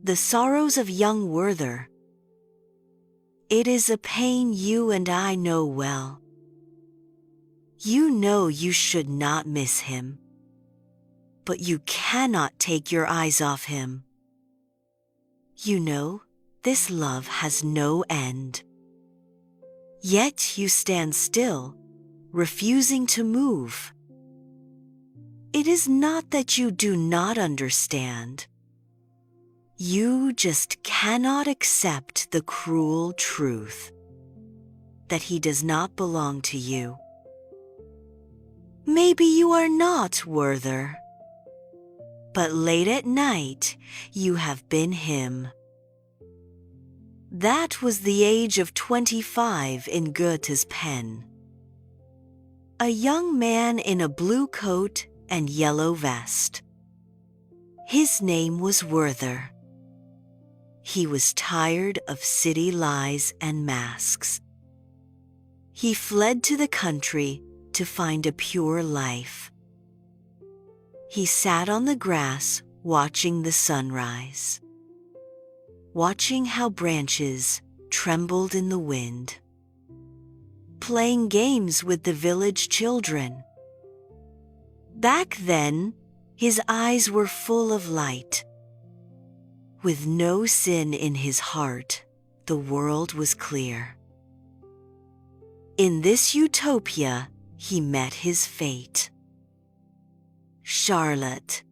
The sorrows of young Werther. It is a pain you and I know well. You know you should not miss him, but you cannot take your eyes off him. You know this love has no end. Yet you stand still, refusing to move. It is not that you do not understand. You just cannot accept the cruel truth that he does not belong to you. Maybe you are not Werther, but late at night you have been him. That was the age of 25 in Goethe's pen. A young man in a blue coat and yellow vest. His name was Werther. He was tired of city lies and masks. He fled to the country to find a pure life. He sat on the grass watching the sunrise, watching how branches trembled in the wind, playing games with the village children. Back then, his eyes were full of light. With no sin in his heart, the world was clear. In this utopia, he met his fate. Charlotte.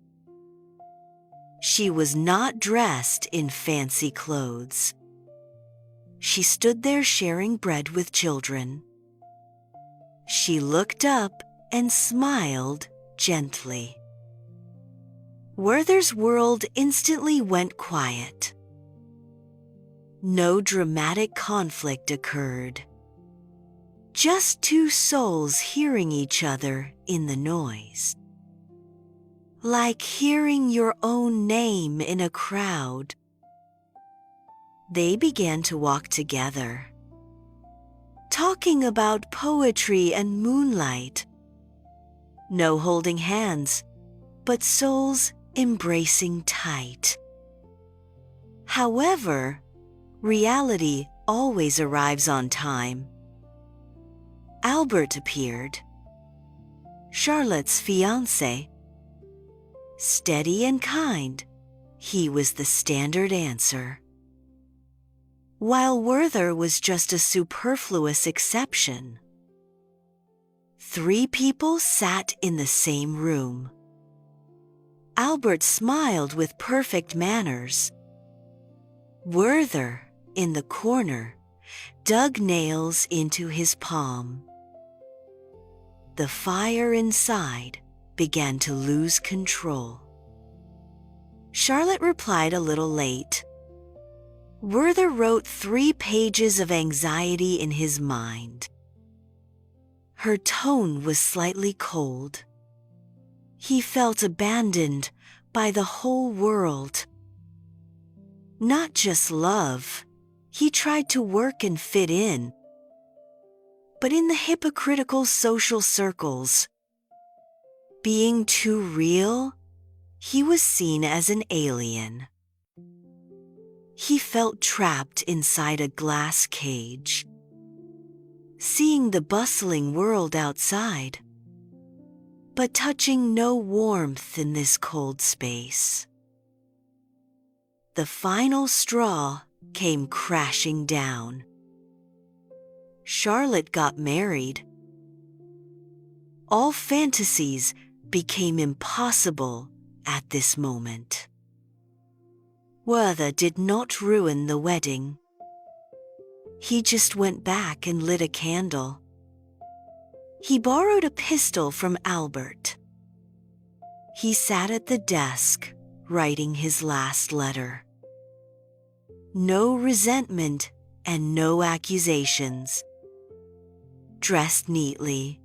She was not dressed in fancy clothes. She stood there sharing bread with children. She looked up and smiled gently. Werther's world instantly went quiet. No dramatic conflict occurred. Just two souls hearing each other in the noise. Like hearing your own name in a crowd. They began to walk together, talking about poetry and moonlight. No holding hands, but souls embracing tight. However, reality always arrives on time. Albert appeared, Charlotte's fiancé. Steady and kind, he was the standard answer. While Werther was just a superfluous exception. 3 people sat in the same room. Albert smiled with perfect manners. Werther, in the corner, dug nails into his palm. The fire inside began to lose control. Charlotte replied a little late. Werther wrote 3 pages of anxiety in his mind. Her tone was slightly cold. He felt abandoned by the whole world. Not just love, he tried to work and fit in. But in the hypocritical social circles, being too real, he was seen as an alien. He felt trapped inside a glass cage, seeing the bustling world outside, but touching no warmth in this cold space. The final straw came crashing down. Charlotte got married. All fantasies became impossible at this moment. Werther did not ruin the wedding. He just went back and lit a candle. He borrowed a pistol from Albert. He sat at the desk, writing his last letter. No resentment and no accusations. Dressed neatly,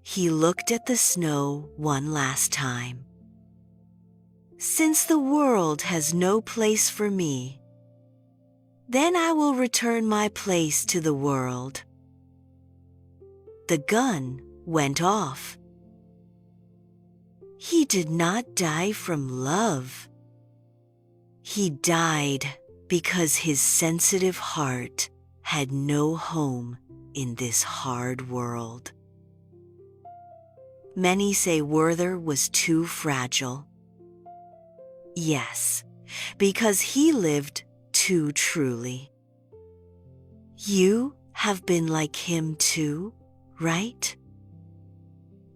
he looked at the snow one last time. Since the world has no place for me, then I will return my place to the world. The gun went off. He did not die from love. He died because his sensitive heart had no home in this hard world. Many say Werther was too fragile. Yes, because he lived too truly. You have been like him too, right?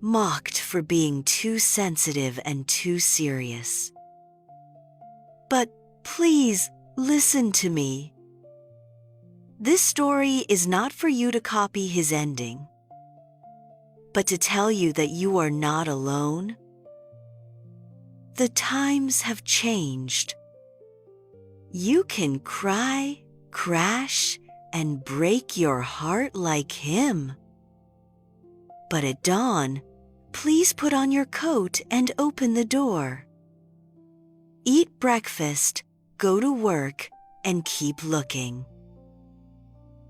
Mocked for being too sensitive and too serious. But please listen to me. This story is not for you to copy his ending, but to tell you that you are not alone. The times have changed. You can cry, crash, and break your heart like him. But at dawn, please put on your coat and open the door. Eat breakfast, go to work, and keep looking.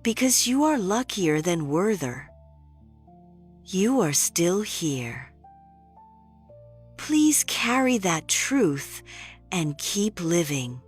Because you are luckier than Werther. You are still here. Please carry that truth and keep living.